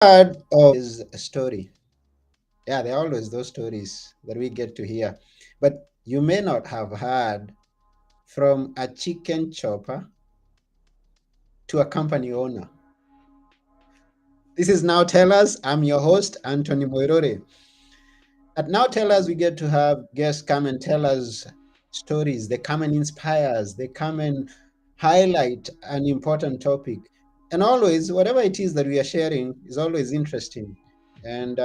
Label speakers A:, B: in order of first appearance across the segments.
A: Is a story. Yeah, there are always those stories that we get to hear. But you may not have heard from a chicken chopper to a company owner. This is Now Tell Us. I'm your host, Anthony Moirore. At Now Tell Us, we get to have guests come and tell us stories. They come and inspire us. They come and highlight an important topic. And always, whatever it is that we are sharing is always interesting. And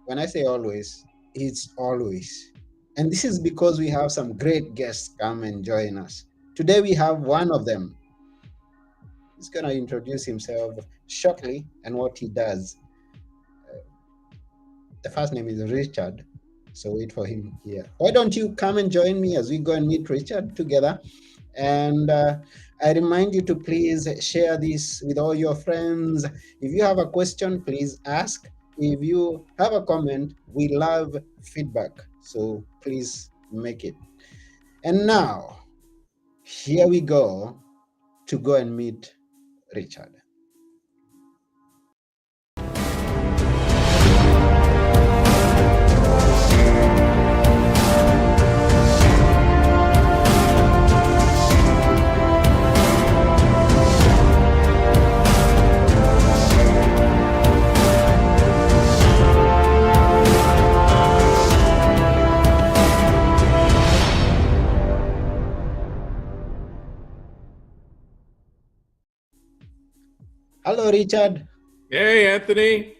A: when I say always, it's always. And this is because we have some great guests come and join us. Today, we have one of them. He's going to introduce himself shortly and what he does. The first name is Richard. So wait for him here. Why don't you come and join me as we go and meet Richard together? And I remind you to please share this with all your friends. If you have a question, please ask. If you have a comment, we love feedback. So please make it. And now, here we go to go and meet Richard. Hello, Richard.
B: Hey, Anthony. Happy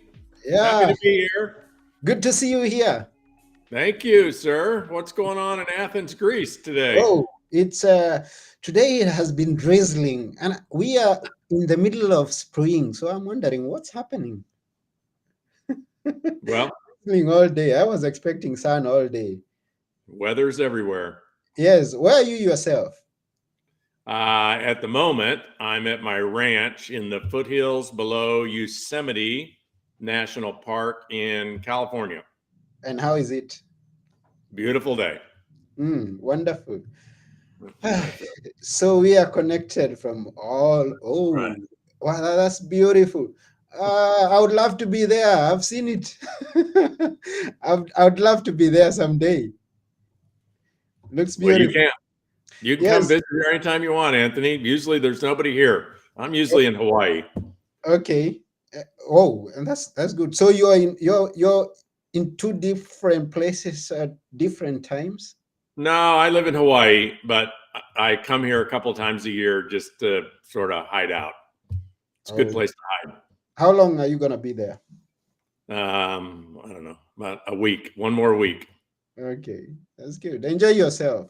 A: Yeah,
B: to be here.
A: good to see you here.
B: Thank you, sir. What's going on in Athens, Greece today?
A: Oh, it's today it has been drizzling, and we are in the middle of spring. So I'm wondering what's happening.
B: Well,
A: Drizzling all day. I was expecting sun all day.
B: weather's everywhere.
A: Yes, where are you yourself?
B: At the moment, I'm at my ranch in the foothills below Yosemite National Park in California.
A: And how is it?
B: Beautiful day.
A: Wonderful. So we are connected from all. Oh,
B: Right.
A: wow, that's beautiful. I would love to be there. I've seen it. I would love to be there someday. Looks
B: Well, you
A: beautiful.
B: can. You can come
A: Yes.
B: visit here anytime you want, Anthony. Usually there's nobody here. I'm usually in Hawaii.
A: Okay. Oh, and that's good. So you're in two different places at different times.
B: No, I live in Hawaii, but I come here a couple times a year just to sort of hide out. It's a good
A: Oh,
B: place to
A: how long are you gonna be there?
B: hide. I don't know, about a week, one more week.
A: Okay, that's good. Enjoy yourself.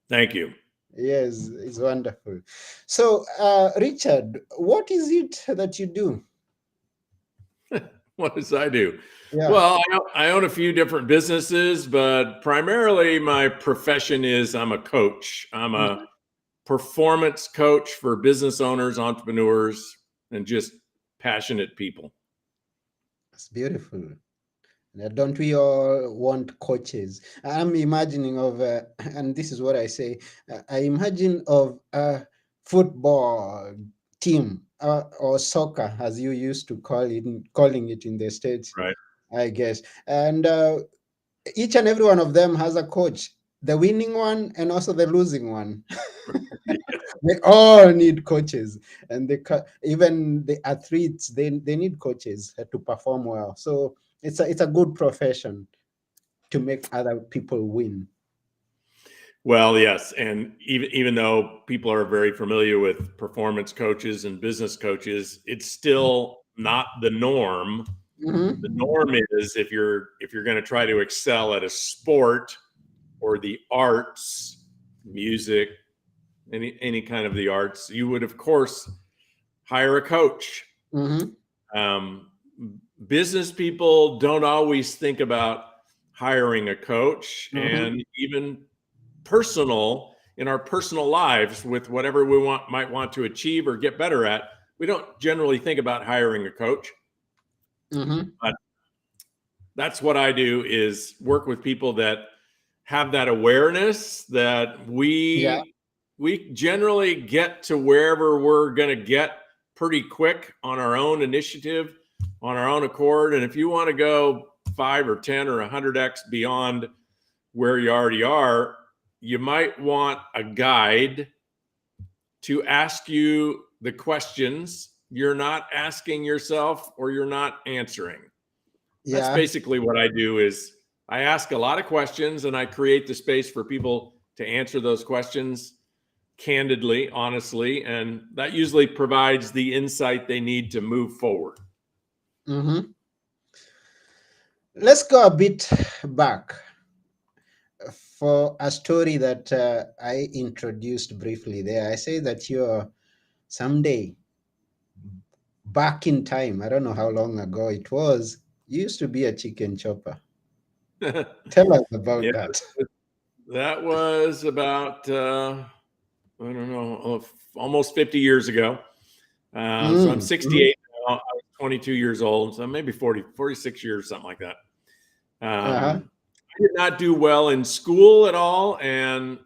B: Thank you.
A: Yes, it's wonderful. So, Richard, what is it that you do?
B: What does I do?
A: Yeah.
B: Well, I own a few different businesses, but primarily my profession is I'm a coach. I'm a
A: Mhm.
B: performance coach for business owners, entrepreneurs, and just passionate people.
A: That's beautiful. Now, don't we all want coaches? I'm imagining of, and this is what I say. I imagine of a football team or soccer, as you used to calling it in the states,
B: Right.
A: I guess. And each and every one of them has a coach, the winning one and also the losing one. They all need coaches, and even the athletes they need coaches to perform well. So it's a good profession to make other people win.
B: Well, yes, and even though people are very familiar with performance coaches and business coaches, it's still not the norm. The
A: Hmm.
B: norm is if you're going to try to excel at a sport or the arts, music, any kind of the arts, you would of course hire a coach.
A: Hmm.
B: Um, Business people don't always think about hiring a coach,
A: Hmm.
B: and even personal in our personal lives with whatever we might want to achieve or get better at, we don't generally think about hiring a coach.
A: Hmm.
B: But that's what I do, is work with people that have that awareness that
A: Yeah.
B: we generally get to wherever we're going to get pretty quick on our own initiative, on our own accord. And if you want to go 5 or 10 or 100x beyond where you already are, you might want a guide to ask you the questions you're not asking yourself or you're not answering. That's
A: Yeah.
B: basically what I do. Is I ask a lot of questions and I create the space for people to answer those questions candidly, honestly, and that usually provides the insight they need to move forward.
A: Mm-hmm. Let's go a bit back for a story that I introduced briefly there. I say that you're someday back in time. I don't know how long ago it was. You used to be a chicken chopper. Tell us about
B: Yeah,
A: that.
B: that was about I don't know, almost 50 years ago. So I'm
A: Mm, mhm.
B: 68 now. I was 22 years old, so maybe 40, 46 years, something like that.
A: Uh-huh.
B: I did not do well in school at all. And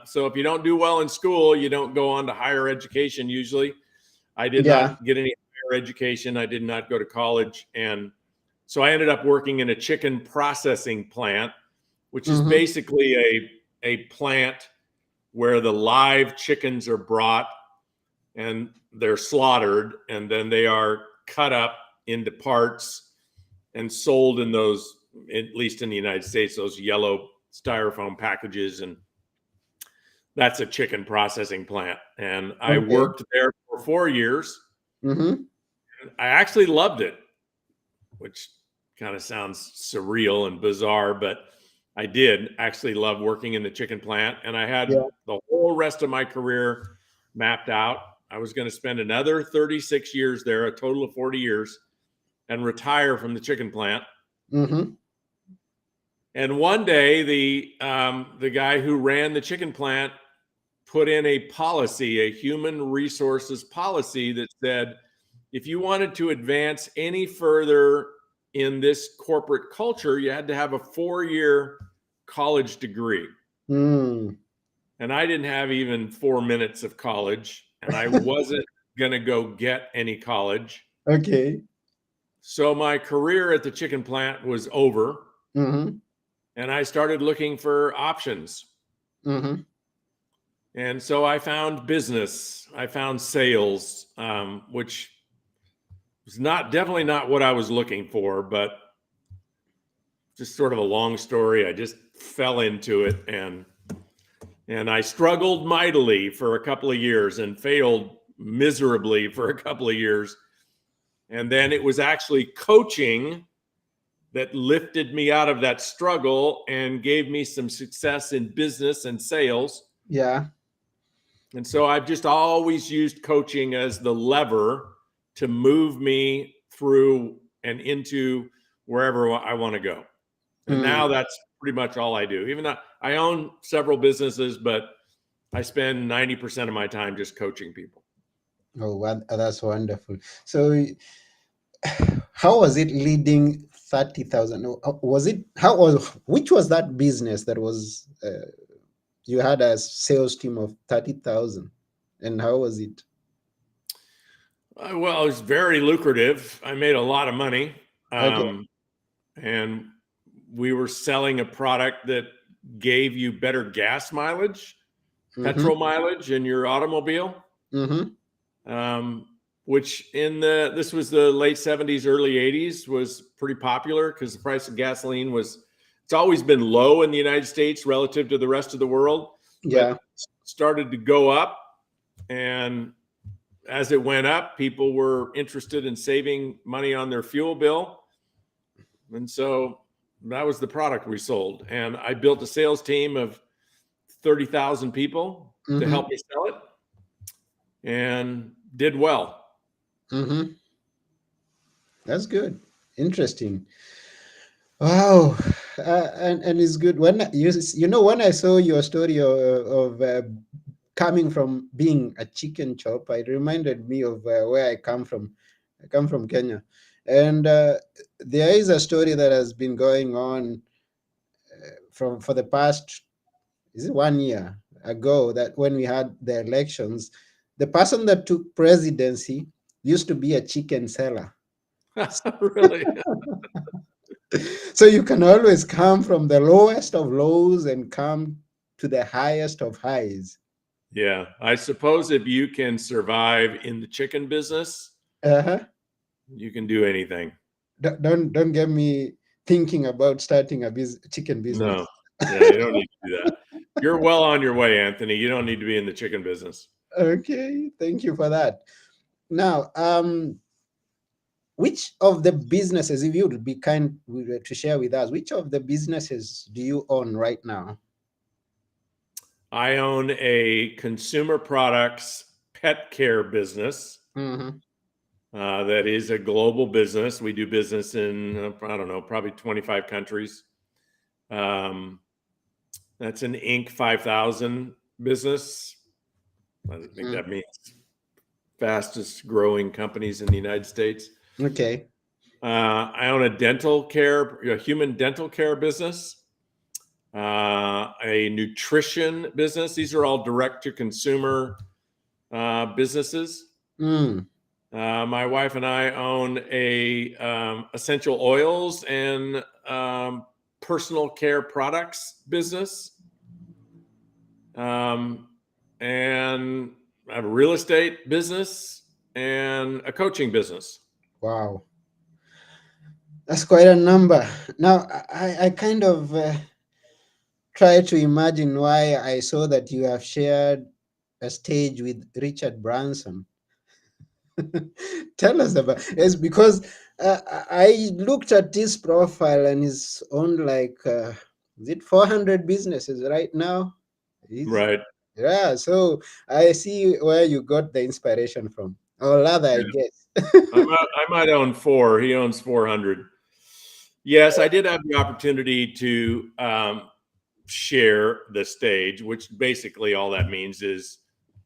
B: so if you don't do well in school, you don't go on to higher education usually. I did
A: Yeah.
B: not get any higher education. I did not go to college. And so I ended up working in a chicken processing plant, which is
A: Mm-hmm.
B: basically a plant where the live chickens are brought and they're slaughtered, and then they are cut up into parts and sold in those, at least in the United States, those yellow styrofoam packages. And that's a chicken processing plant. And I
A: Okay.
B: worked there for 4 years.
A: Mm-hmm.
B: I actually loved it, which kind of sounds surreal and bizarre, but I did actually love working in the chicken plant. And I had
A: Yeah.
B: the whole rest of my career mapped out. I was going to spend another 36 years there, a total of 40 years, and retire from the chicken plant.
A: Mm-hmm.
B: And one day, the guy who ran the chicken plant put in a policy, a human resources policy that said, if you wanted to advance any further in this corporate culture, you had to have a 4-year college degree.
A: Mm.
B: And I didn't have even 4 minutes of college, and I wasn't going to go get any college.
A: Okay.
B: So my career at the chicken plant was over,
A: Mm-hmm.
B: and I started looking for options.
A: Mm-hmm.
B: And so I found business, I found sales, which was definitely not what I was looking for, but just sort of a long story. I just fell into it, and I struggled mightily for a couple of years and failed miserably for a couple of years. And then it was actually coaching that lifted me out of that struggle and gave me some success in business and sales.
A: Yeah.
B: And so I've just always used coaching as the lever to move me through and into wherever I want to go. And now
A: Mm.
B: that's pretty much all I do. Even though I own several businesses, but I spend 90% of my time just coaching people.
A: Oh, that's wonderful. So, how was it leading 30,000? Was it, how was, which was that business that was, you had a sales team of 30,000? And how was it?
B: Well, it was very lucrative. I made a lot of money.
A: Okay.
B: And we were selling a product that gave you better gas mileage,
A: Mm-hmm.
B: petrol mileage in your automobile.
A: Mm-hmm.
B: Which this was the late 70s, early 80s, was pretty popular because the price of gasoline it's always been low in the United States relative to the rest of the world,
A: Yeah.
B: but started to go up. And as it went up, people were interested in saving money on their fuel bill. And so that was the product we sold. And I built a sales team of 30,000 people to
A: Mm-hmm.
B: help me sell it, and did well.
A: Mm-hmm. That's good. Interesting. Wow. And it's good when when I saw your story of coming from being a chicken chop, it reminded me of where I come from. I come from Kenya, and there is a story that has been going on for the past, is it 1 year ago, that when we had the elections, the person that took presidency used to be a chicken seller.
B: Really?
A: So you can always come from the lowest of lows and come to the highest of highs.
B: Yeah. I suppose if you can survive in the chicken business,
A: Uh-huh.
B: you can do anything.
A: Don't get me thinking about starting a chicken
B: No.
A: business.
B: Yeah, you don't need to do that. You're well on your way, Anthony. You don't need to be in the chicken business.
A: Okay, thank you for that. Now, which of the businesses, if you would be kind to share with us, which of the businesses do you own right now?
B: I own a consumer products pet care business
A: Mm-hmm.
B: that is a global business. We do business in, I don't know, probably 25 countries. Um, that's an Inc. 5000 business. I think that means fastest growing companies in the United States.
A: Okay.
B: I own a human dental care business, a nutrition business. These are all direct to consumer businesses.
A: Mm.
B: My wife and I own a essential oils and personal care products business, and I have a real estate business and a coaching business.
A: Wow. That's quite a number. Now, I kind of try to imagine why I saw that you have shared a stage with Richard Branson. Tell us about it's because I looked at his profile and he's on like is it 400 businesses right now? He's
B: Right.
A: yeah, so I see where you got the inspiration from. Or rather, I
B: Yeah.
A: guess.
B: I might own four. He owns 400. Yes, I did have the opportunity to share the stage, which basically all that means is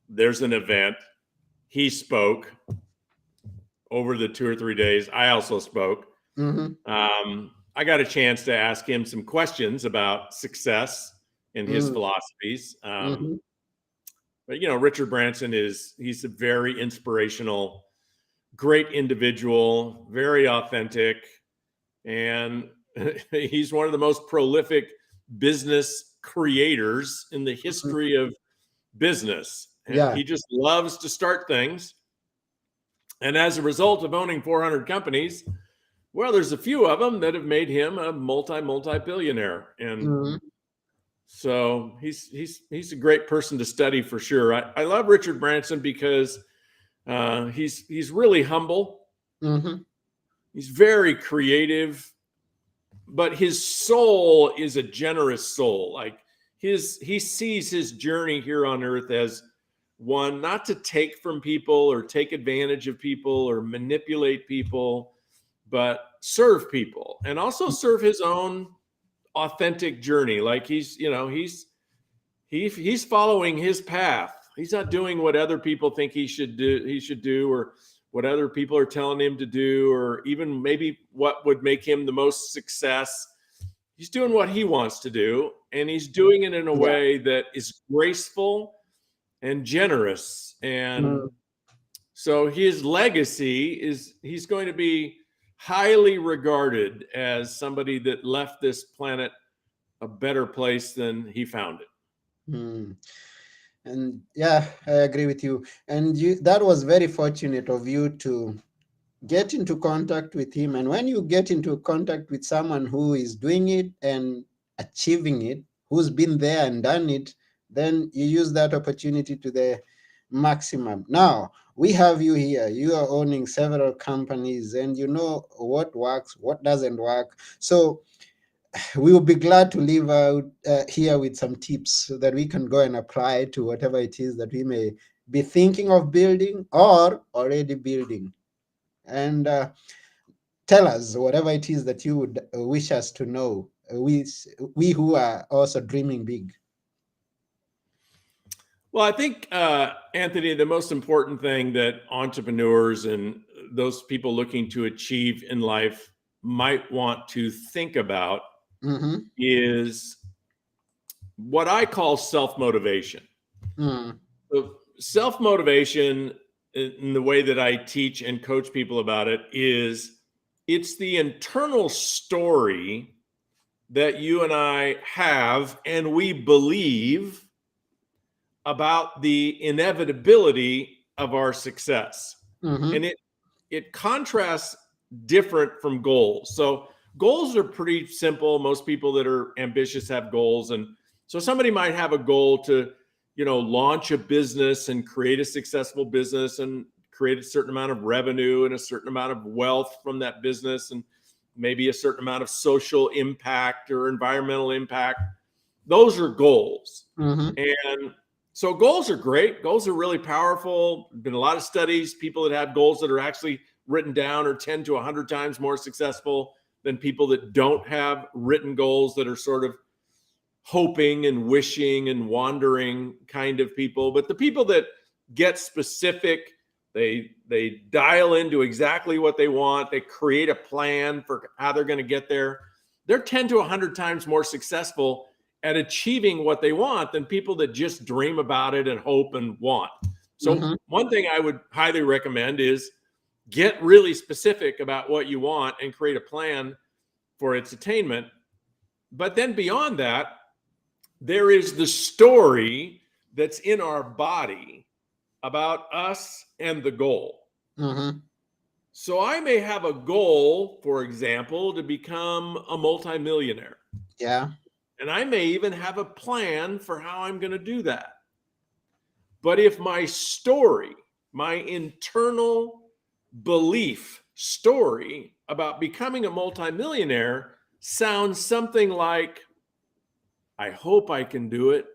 B: there's an event. He spoke over the 2 or 3 days. I also spoke.
A: Mm-hmm,
B: I got a chance to ask him some questions about success and his
A: mm-hmm,
B: philosophies.
A: mm-hmm,
B: But Richard Branson he's a very inspirational, great individual, very authentic, and he's one of the most prolific business creators in the
A: mm-hmm.
B: history of business. And
A: Yeah.
B: he just loves to start things. And as a result of owning 400 companies, well, there's a few of them that have made him a multi billionaire. And
A: Mm-hmm,
B: so he's a great person to study for sure. I love Richard Branson because he's really humble.
A: mm-hmm,
B: He's very creative, but his soul is a generous soul. Like he sees his journey here on earth as one not to take from people or take advantage of people or manipulate people, but serve people and also serve his own authentic journey. Like he's following his path. He's not doing what other people think he should do, or what other people are telling him to do, or even maybe what would make him the most success. He's doing what he wants to do, and he's doing it in a
A: yeah.
B: way that is graceful and generous. And
A: Mm.
B: so his legacy is he's going to be highly regarded as somebody that left this planet a better place than he found it.
A: Mm. And yeah, I agree with you. And that was very fortunate of you to get into contact with him. And when you get into contact with someone who is doing it and achieving it, who's been there and done it, then you use that opportunity to the maximum. Now, we have you here. You are owning several companies and you know what works, what doesn't work. So we will be glad to leave out here with some tips so that we can go and apply to whatever it is that we may be thinking of building or already building. And tell us whatever it is that you would wish us to know. We who are also dreaming big.
B: Well, I think, Anthony, the most important thing that entrepreneurs and those people looking to achieve in life might want to think about
A: Mm-hmm.
B: is what I call self motivation.
A: Mm.
B: So self motivation, in the way that I teach and coach people about it, is It's the internal story that you and I have and we believe about the inevitability of our success.
A: Mm-hmm.
B: And it contrasts different from goals. So goals are pretty simple. Most people that are ambitious have goals. And so somebody might have a goal to, launch a business and create a successful business and create a certain amount of revenue and a certain amount of wealth from that business and maybe a certain amount of social impact or environmental impact. Those are goals.
A: Mm-hmm.
B: And so goals are great. Goals are really powerful. There's been a lot of studies, people that have goals that are actually written down are 10 to 100 times more successful than people that don't have written goals, that are sort of hoping and wishing and wandering kind of people. But the people that get specific, they dial into exactly what they want. They create a plan for how they're going to get there. They're 10 to 100 times more successful at achieving what they want than people that just dream about it and hope and want. So one thing I would highly recommend is get really specific about what you want and create a plan for its attainment. But then beyond that, there is the story that's in our body about us and the goal.
A: Mm-hmm.
B: So I may have a goal, for example, to become a multimillionaire.
A: Yeah.
B: And I may even have a plan for how I'm going to do that. But if my story, my internal belief story about becoming a multimillionaire sounds something like, I hope I can do it.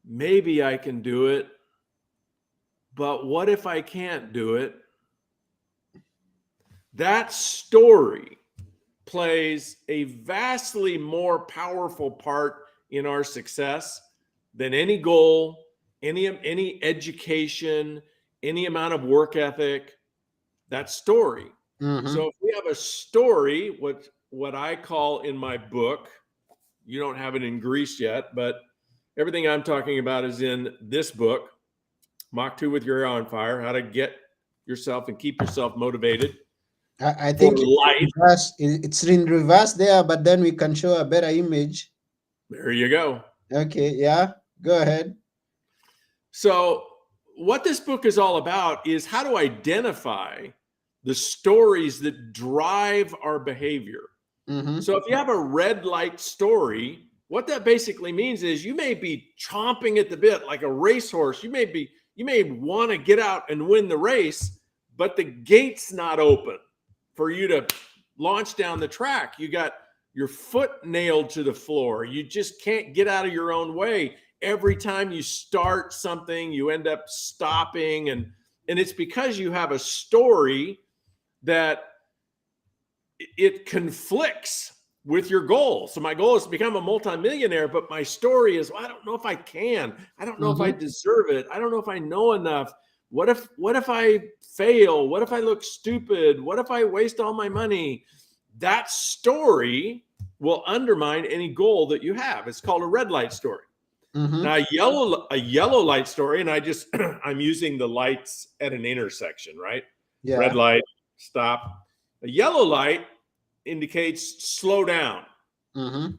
B: Maybe I can do it. But what if I can't do it? That story plays a vastly more powerful part in our success than any goal, any education, any amount of work ethic. That story.
A: Mm-hmm.
B: So if we have a story, what I call in my book, you don't have it in Greece yet, but everything I'm talking about is in this book, Mach 2 with Your Hair on Fire, how to get yourself and keep yourself motivated.
A: I think it's in reverse there, but then we can show a better image.
B: There you go.
A: Okay, yeah, go ahead.
B: So what this book is all about is how to identify the stories that drive our behavior.
A: Mm-hmm.
B: So if you have a red light story, what that basically means is you may be chomping at the bit like a racehorse. You may want to get out and win the race, but the gate's not open for you to launch down the track. You got your foot nailed to the floor. You just can't get out of your own way. Every time you start something, you end up stopping. And it's because you have a story that it conflicts with your goal. So my goal is to become a multimillionaire, but my story is, well, I don't know if I can. I don't know if I deserve it. I don't know if I know enough. What if I fail? What if I look stupid? What if I waste all my money? That story will undermine any goal that you have. It's called a red light story. Now, a yellow light story, and I'm using the lights at an intersection, right?
A: Yeah.
B: Red light, stop. A yellow light indicates slow down. And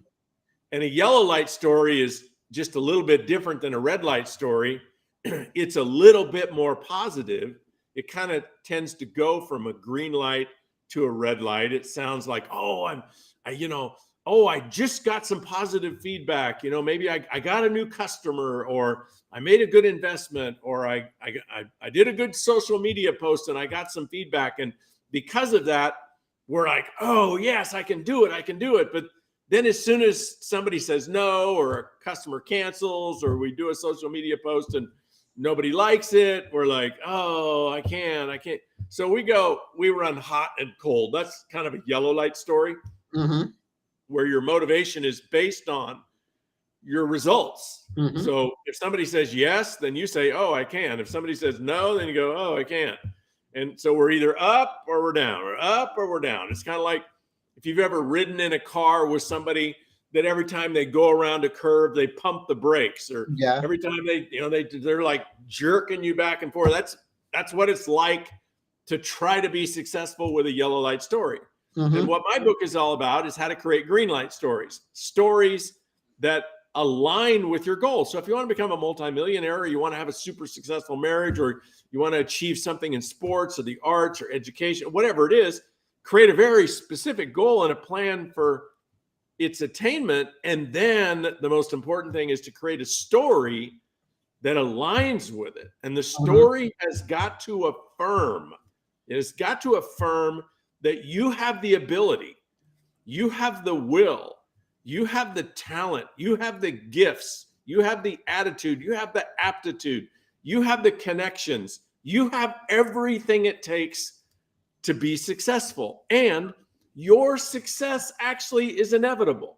B: a yellow light story is just a little bit different than a red light story. It's a little bit more positive. It kind of tends to go from a green light to a red light. It sounds like, I just got some positive feedback. Maybe I got a new customer, or I made a good investment, or I did a good social media post and I got some feedback. And because of that, we're like, oh yes, I can do it. But then as soon as somebody says no, or a customer cancels, or we do a social media post and nobody likes it, we're like, oh, I can't. So we run hot and cold. That's kind of a yellow light story, where your motivation is based on your results. So if somebody says yes, then you say, oh, I can. If somebody says no, then you go, oh, I can't. And so we're either up or we're down, or up or we're down. It's kind of like if you've ever ridden in a car with somebody that every time they go around a curve, they pump the brakes, or every time they're like jerking you back and forth. That's what it's like to try to be successful with a yellow light story.
A: Mm-hmm.
B: And what my book is all about is how to create green light stories, stories that align with your goals. So if you want to become a multimillionaire, or you want to have a super successful marriage, or you want to achieve something in sports or the arts or education, whatever it is, create a very specific goal and a plan for its attainment. And then the most important thing is to create a story that aligns with it. And the story has got to affirm, it has got to affirm that you have the ability, you have the will, you have the talent, you have the gifts, you have the attitude, you have the aptitude, you have the connections, you have everything it takes to be successful. And your success actually is inevitable.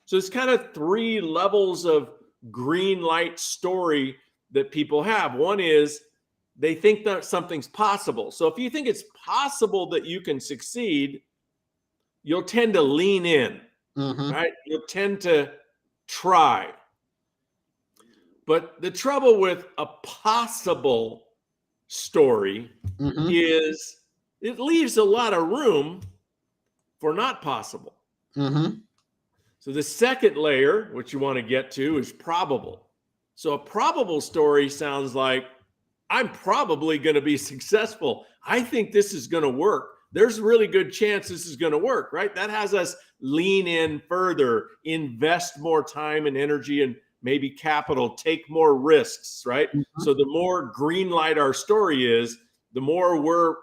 B: So it's kind of 3 levels of green light story that people have. One is they think that something's possible. So if you think it's possible that you can succeed, you'll tend to lean in, right? You'll tend to try. But the trouble with a possible story is it leaves a lot of room for not possible. So the second layer, which you want to get to, is probable. So a probable story sounds like, I'm probably going to be successful. I think this is going to work. There's a really good chance this is going to work, right? That has us lean in further, invest more time and energy and maybe capital, take more risks, right? So the more green light our story is, the more we're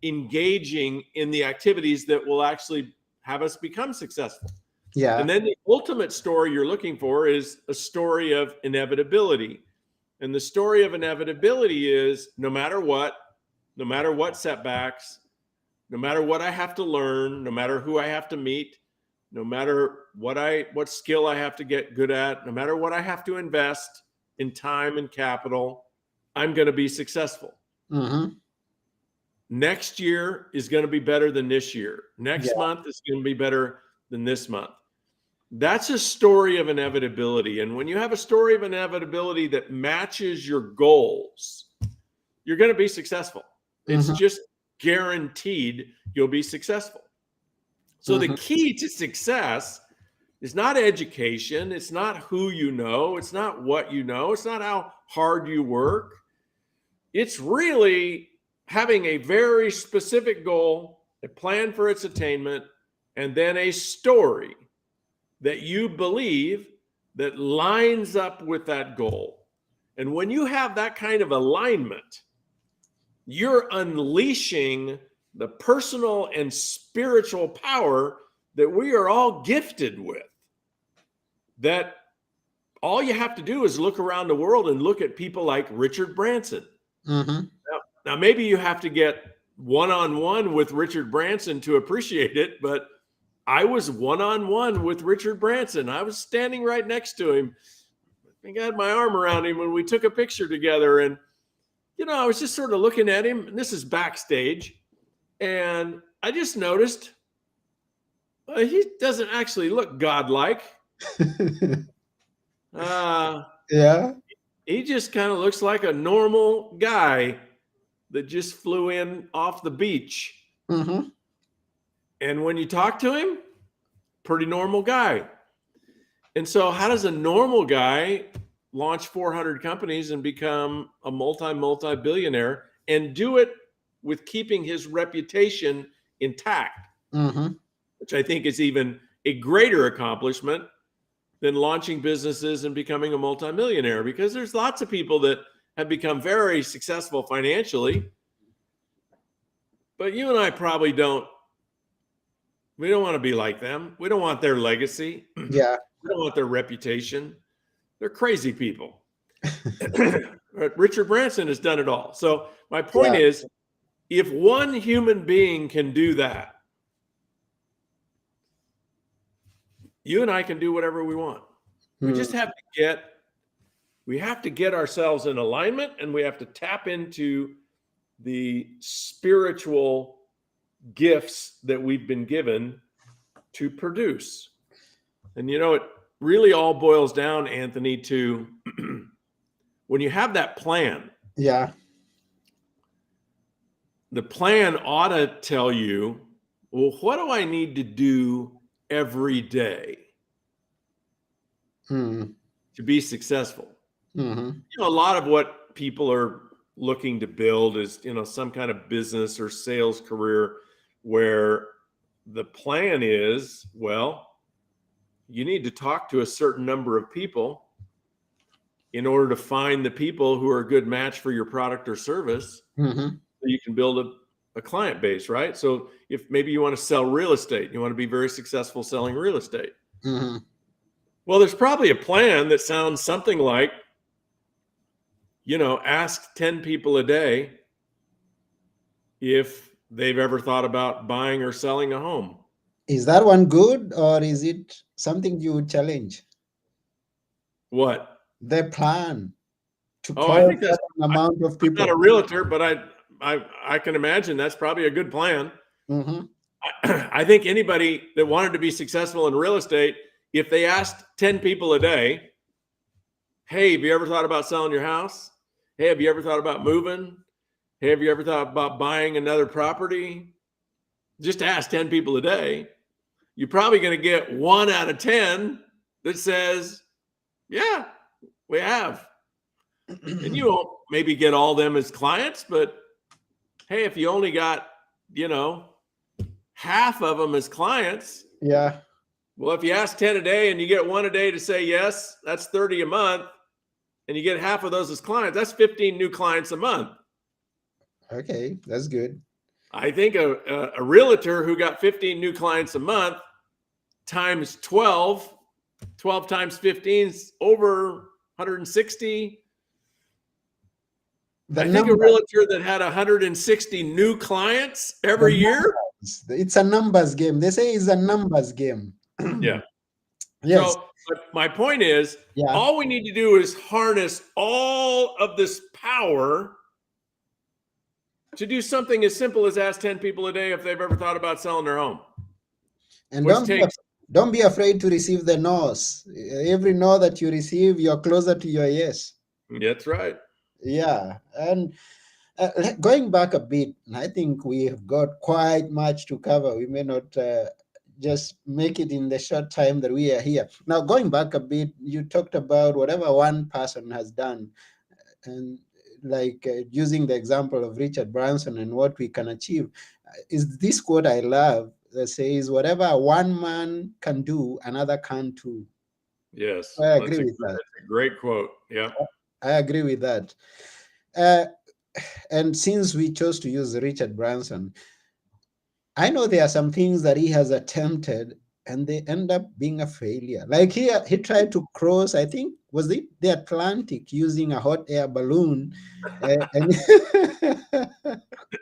B: engaging in the activities that will actually have us become successful.
A: Yeah.
B: And then the ultimate story you're looking for is a story of inevitability. And the story of inevitability is no matter what setbacks, no matter what I have to learn, no matter who I have to meet, no matter what skill I have to get good at, no matter what I have to invest in time and capital, I'm going to be successful. Next year is going to be better than this year. Next month is going to be better than this month. That's a story of inevitability. And when you have a story of inevitability that matches your goals, you're going to be successful. It's just guaranteed you'll be successful. So the key to success is not education. It's not who you know. It's not what you know. It's not how hard you work. It's really having a very specific goal, a plan for its attainment, and then a story that you believe that lines up with that goal. And when you have that kind of alignment, you're unleashing the personal and spiritual power that we are all gifted with. That all you have to do is look around the world and look at people like Richard Branson. Now, maybe you have to get one-on-one with Richard Branson to appreciate it, but I was one-on-one with Richard Branson. I was standing right next to him. I think I had my arm around him when we took a picture together. And, I was just sort of looking at him, and this is backstage. And I just noticed he doesn't actually look godlike. He just kind of looks like a normal guy that just flew in off the beach. And when you talk to him, pretty normal guy. And so how does a normal guy launch 400 companies and become a multi-billionaire and do it with keeping his reputation intact, which I think is even a greater accomplishment than launching businesses and becoming a multimillionaire, because there's lots of people that have become very successful financially, but you and I probably don't. We don't want to be like them. We don't want their legacy. We don't want their reputation. They're crazy people. Richard Branson has done it all. So my point is, if one human being can do that, you and I can do whatever we want. We just have to get ourselves in alignment, and we have to tap into the spiritual gifts that we've been given to produce. And it really all boils down, Anthony, to when you have that plan. the plan ought to tell you, well, what do I need to do every day
A: Mm.
B: to be successful?
A: Mm-hmm.
B: You know, a lot of what people are looking to build is, you know, some kind of business or sales career where the plan is, well, you need to talk to a certain number of people in order to find the people who are a good match for your product or service.
A: Mm-hmm.
B: So you can build a client base, right? So if maybe you want to sell real estate, you want to be very successful selling real estate.
A: Mm-hmm.
B: Well, there's probably a plan that sounds something like, you know, ask 10 people a day if they've ever thought about buying or selling a home.
A: Is that one good, or is it something you would challenge?
B: What?
A: The plan to
B: Oh, I
A: call
B: think that's,
A: certain amount of
B: I'm not
A: people.
B: a realtor, but I can imagine that's probably a good plan.
A: Mm-hmm.
B: I think anybody that wanted to be successful in real estate, if they asked 10 people a day, hey, have you ever thought about selling your house? Hey, have you ever thought about moving? Hey, have you ever thought about buying another property? Just ask 10 people a day. You're probably going to get 1 out of 10 that says, yeah, we have. And you won't maybe get all them as clients, but hey, if you only got, you know, half of them as clients,
A: Yeah.
B: well, if you ask 10 a day and you get 1 a day to say yes, that's 30 a month. And you get half of those as clients, that's 15 new clients a month.
A: Okay, that's good.
B: I think a realtor who got 15 new clients a month times 12 times 15 is over 160.
A: The
B: I think a
A: number,
B: realtor that had 160 new clients
A: the
B: every year.
A: it's a numbers game. They say it's a numbers game.
B: Yeah.
A: Yes.
B: So, but my point is,
A: Yeah.
B: all we need to do is harness all of this power to do something as simple as ask 10 people a day if they've ever thought about selling their home,
A: And
B: which takes,
A: don't be afraid to receive the no's. Every no that you receive, you're closer to your yes.
B: that's right.
A: Yeah. And going back a bit, I think we have got quite much to cover. We may not just make it in the short time that we are here. Now, going back a bit, you talked about whatever one person has done, and like using the example of Richard Branson and what we can achieve. Is this quote I love that says, whatever one man can do, another can too.
B: Yes.
A: I
B: Well,
A: agree with that.
B: that's a great quote. Yeah.
A: I agree with that. Uh, and since we chose to use Richard Branson, I know there are some things that he has attempted and they end up being a failure. Like he tried to cross, I think, was it the Atlantic using a hot air balloon? And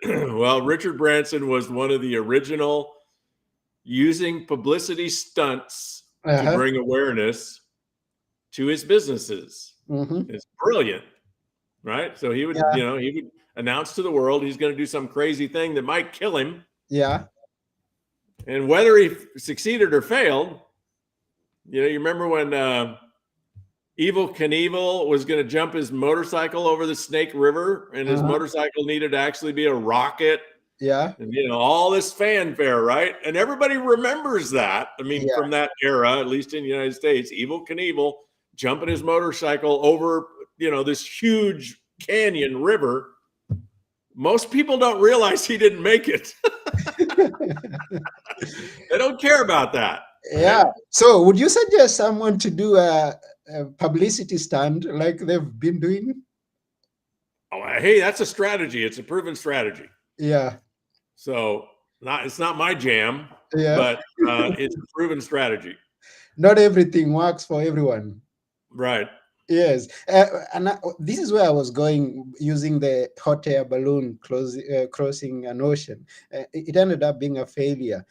B: Well, Richard Branson was one of the original using publicity stunts to
A: uh-huh.
B: bring awareness to his businesses.
A: Mm-hmm.
B: It's brilliant, right? So he would,
A: Yeah,
B: you know, he would announce to the world he's going to do some crazy thing that might kill him.
A: yeah,
B: And whether he succeeded or failed, you know, you remember when Evel Knievel was going to jump his motorcycle over the Snake River, and his
A: uh-huh.
B: motorcycle needed to actually be a rocket,
A: Yeah,
B: and you know all this fanfare, right? And everybody remembers that. I mean,
A: yeah.
B: from that era, at least in the United States, Evel Knievel jumping his motorcycle over, you know, this huge canyon river. Most people don't realize he didn't make it. They don't care about that,
A: Yeah.
B: right?
A: So would you suggest someone to do a publicity stunt like they've been doing?
B: Oh, hey, that's a strategy. It's a proven strategy.
A: Yeah,
B: So it's not my jam,
A: yeah.
B: but it's a proven strategy.
A: Not everything works for everyone.
B: Right.
A: Yes, this is where I was going using the hot air balloon crossing an ocean. It ended up being a failure.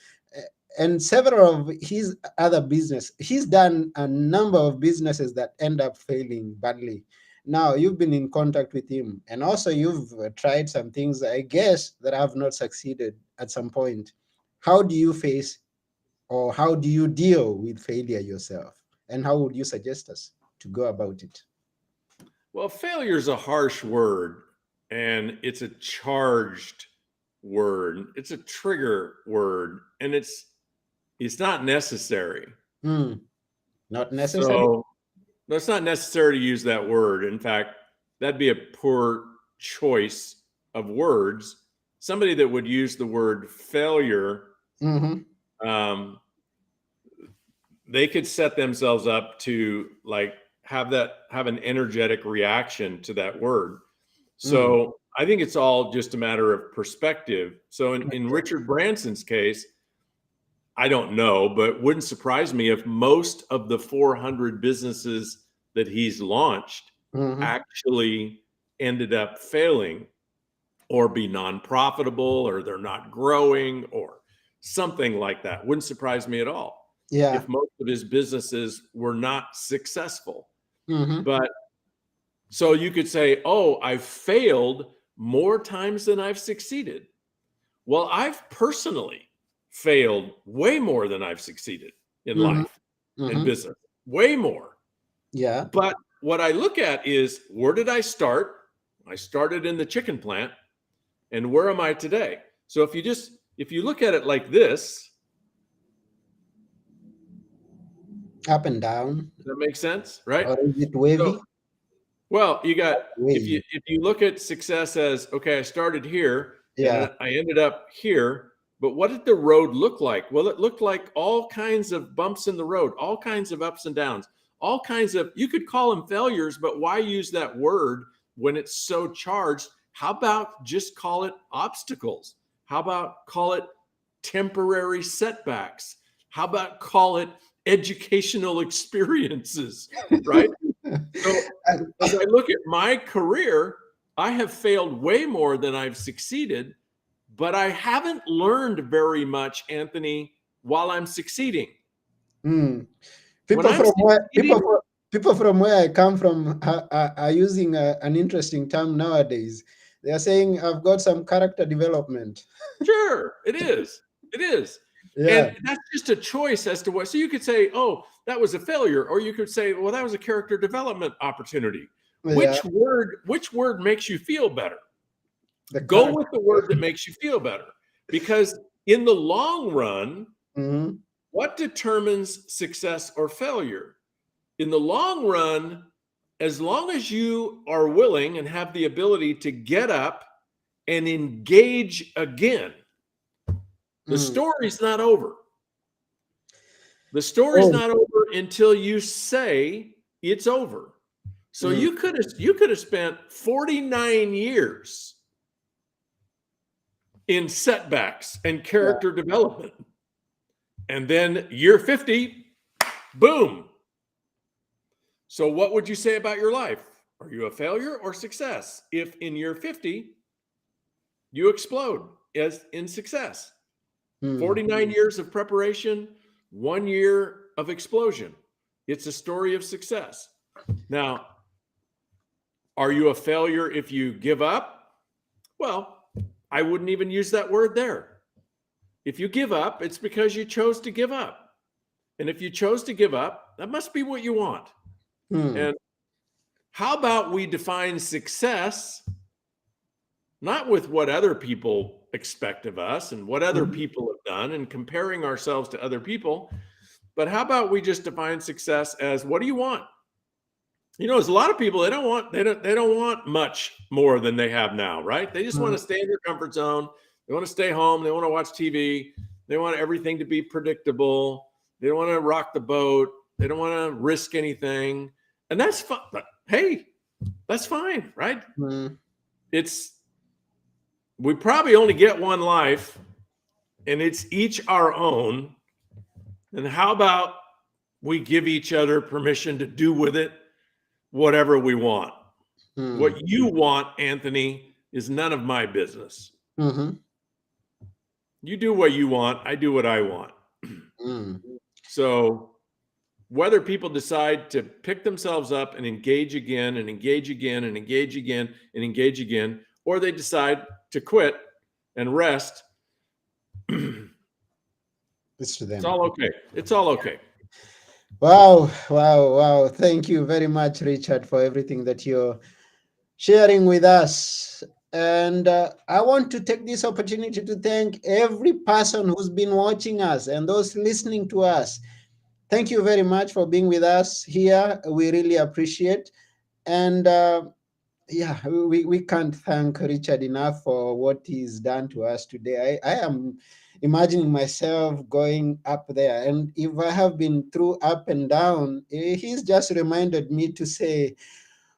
A: And several of his other business, he's done a number of businesses that end up failing badly. Now you've been in contact with him, and also you've tried some things, I guess, that have not succeeded at some point. How do you face, or how do you deal with failure yourself? And how would you suggest us to go about it?
B: Well, failure is a harsh word and it's a charged word. It's a trigger word, and it's not necessary.
A: Not necessary.
B: So it's not necessary to use that word. In fact, that'd be a poor choice of words. Somebody that would use the word failure, they could set themselves up to like have an energetic reaction to that word. So I think it's all just a matter of perspective. So in Richard Branson's case, I don't know, but wouldn't surprise me if most of the 400 businesses that he's launched actually ended up failing or be non-profitable, or they're not growing or something like that. Wouldn't surprise me at all.
A: Yeah.
B: If most of his businesses were not successful. But so you could say, oh, I've failed more times than I've succeeded. Well, I've personally failed way more than I've succeeded in life and business, way more.
A: Yeah.
B: But what I look at is, where did I start? I started in the chicken plant. And where am I today? So if you look at it like this,
A: up and down.
B: does that make sense? Right?
A: Or is it wavy?
B: So, well, you got, if you look at success as, okay, I started here, and I ended up here, but what did the road look like? Well, it looked like all kinds of bumps in the road, all kinds of ups and downs, all kinds of, you could call them failures, but why use that word when it's so charged? How about just call it obstacles? How about call it temporary setbacks? How about call it educational experiences, right? So as I look at my career, I have failed way more than I've succeeded, but I haven't learned very much, Anthony, while I'm succeeding.
A: People from where I come from are using an interesting term nowadays. They are saying, I've got some character development.
B: Sure, it is. It is. Yeah. And that's just a choice as to what. So you could say, oh, that was a failure. Or you could say, well, that was a character development opportunity. Yeah. Which word makes you feel better? Go with the word that makes you feel better. Because in the long run, what determines success or failure? In the long run, as long as you are willing and have the ability to get up and engage again, the story's not over. The story's not over until you say it's over. So you could have spent 49 years in setbacks and character development. And then year 50, boom. So what would you say about your life? Are you a failure or success? If in year 50, you explode as in success. 49 years of preparation, 1 year of explosion. It's a story of success. Now, are you a failure if you give up? Well, I wouldn't even use that word there. If you give up, it's because you chose to give up. And if you chose to give up, that must be what you want. And how about we define success not with what other people expect of us and what other people have done and comparing ourselves to other people, but how about we just define success as, what do you want? You know, there's a lot of people, they don't want much more than they have now, right? They just want to stay in their comfort zone. They want to stay home. They want to watch TV. They want everything to be predictable. They don't want to rock the boat. They don't want to risk anything. And that's fine. Hey, that's fine, right? We probably only get one life, and it's each our own. And how about we give each other permission to do with it whatever we want? What you want, Anthony, is none of my business. You do what you want. I do what I want. So whether people decide to pick themselves up and engage again and engage again and engage again and engage again, or they decide to quit and rest,
A: it's to them.
B: It's all okay. It's all okay.
A: Wow. Thank you very much, Richard, for everything that you're sharing with us. And I want to take this opportunity to thank every person who's been watching us and those listening to us. Thank you very much for being with us here. We really appreciate. And yeah, we can't thank Richard enough for what he's done to us today. I am imagining myself going up there. And if I have been through up and down, he's just reminded me to say,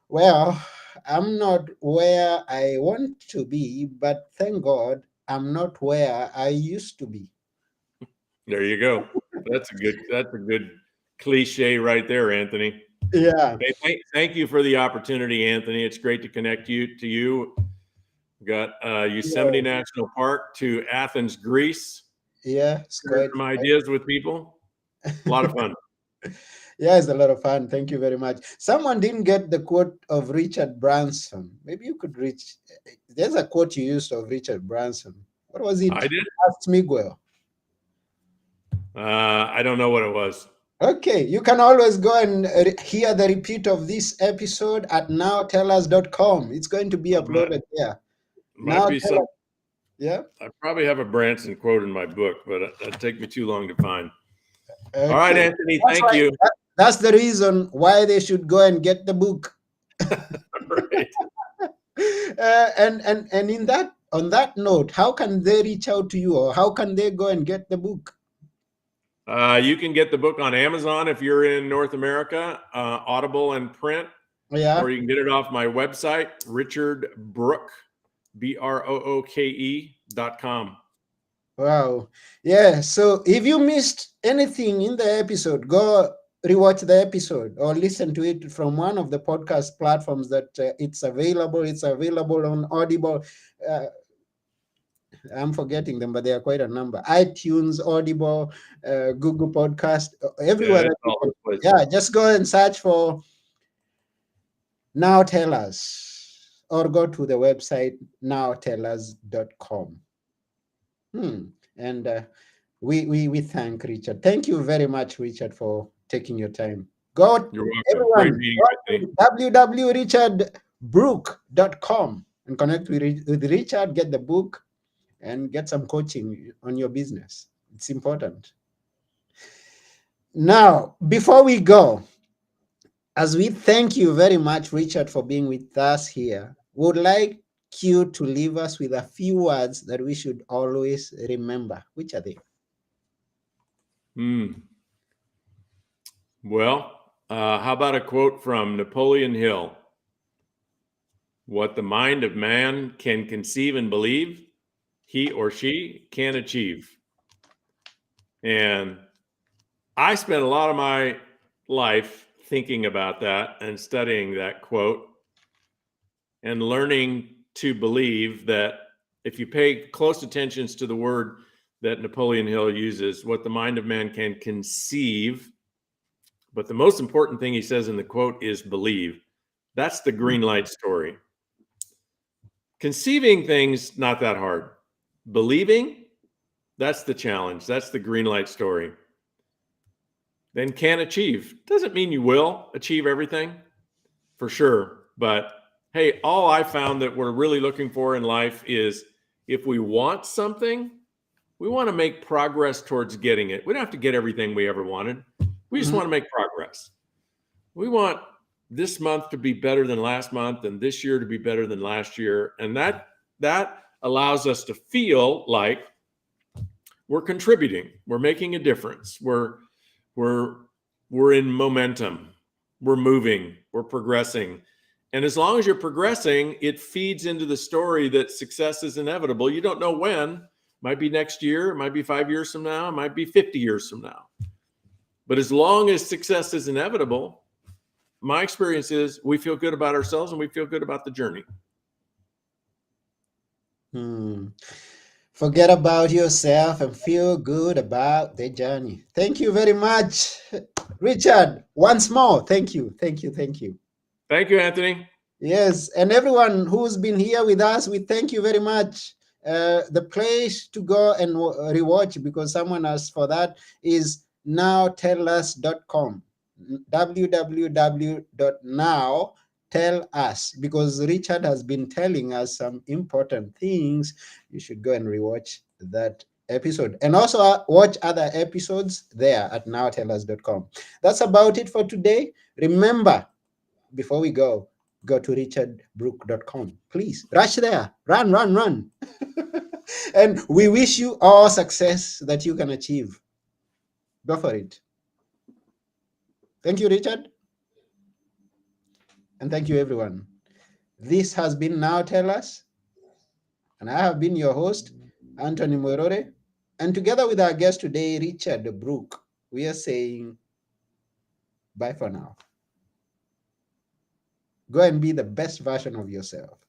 A: well, I'm not where I want to be, but thank God I'm not where I used to be.
B: There you go. That's a good cliche right there, Anthony.
A: Yeah.
B: Hey, thank you for the opportunity, Anthony. It's great to connect you to you. We got Yosemite
A: Yeah.
B: National Park to Athens, Greece.
A: Yeah, it's
B: Share
A: quite.
B: some ideas with people. A lot of fun.
A: Yeah, it's a lot of fun. Thank you very much. Someone didn't get the quote of Richard Branson. Maybe you could reach. There's a quote you used of Richard Branson. What was it?
B: I did.
A: Ask Miguel.
B: I don't know what it was.
A: Okay, you can always go and hear the repeat of this episode at nowtellus.com. It's going to be uploaded there.
B: Might
A: Now
B: be
A: tell
B: some.
A: us. Yeah.
B: I probably have a Branson quote in my book, but it'd take me too long to find.
A: Okay.
B: All right, Anthony.
A: That's
B: Thank you.
A: That's the reason why they should go and get the book.
B: Right.
A: And in that on that note, how can they reach out to you, or how can they go and get the book?
B: You can get the book on Amazon if you're in North America, Audible and print,
A: Yeah.
B: or you can get it off my website, Richard Brooke, BROOKE.com.
A: Wow. Yeah. So if you missed anything in the episode, go rewatch the episode or listen to it from one of the podcast platforms that it's available. It's available on Audible. I'm forgetting them, but they are quite a number. iTunes, Audible, Google Podcast, everywhere. Yeah, just go and search for Now Tell Us, or go to the website nowtellus.com. And we thank Richard. Thank you very much, Richard, for taking your time. Go,
B: You're welcome.
A: everyone,
B: Great meeting with me.
A: www.richardbrooke.com and connect with Richard, get the book, and get some coaching on your business. It's important. Now, before we go, as we thank you very much, Richard, for being with us here, we would like you to leave us with a few words that we should always remember. Which are they?
B: Well, how about a quote from Napoleon Hill? What the mind of man can conceive and believe, he or she can achieve. And I spent a lot of my life thinking about that and studying that quote and learning to believe that if you pay close attention to the word that Napoleon Hill uses, what the mind of man can conceive, but the most important thing he says in the quote is believe. That's the green light story. Conceiving things, not that hard. Believing, that's the challenge. That's the green light story. Then can achieve. Doesn't mean you will achieve everything, for sure. But hey, all I found that we're really looking for in life is if we want something, we want to make progress towards getting it. We don't have to get everything we ever wanted. We just want to make progress. We want this month to be better than last month and this year to be better than last year. And that allows us to feel like we're contributing. We're making a difference. We're in momentum. We're moving. We're progressing. And as long as you're progressing, it feeds into the story that success is inevitable. You don't know when. Might be next year. It might be 5 years from now. It might be 50 years from now. But as long as success is inevitable, my experience is we feel good about ourselves and we feel good about the journey.
A: Forget about yourself and feel good about the journey. Thank you very much, Richard. Once more, thank you. Thank you,
B: Anthony.
A: Yes, and everyone who's been here with us, we thank you very much. The place to go and rewatch, because someone asked for that, is nowtellus.com. www.nowtellus.com. tell us, because Richard has been telling us some important things. You should go and rewatch that episode, and also watch other episodes there at nowtellus.com. That's about it for today. Remember, before we go to richardbrooke.com. Please rush there. Run. And we wish you all success that you can achieve. Go for it. Thank you, Richard. And thank you, everyone. This has been Now Tell Us. And I have been your host, Anthony Morore. And together with our guest today, Richard Brooke, we are saying bye for now. Go and be the best version of yourself.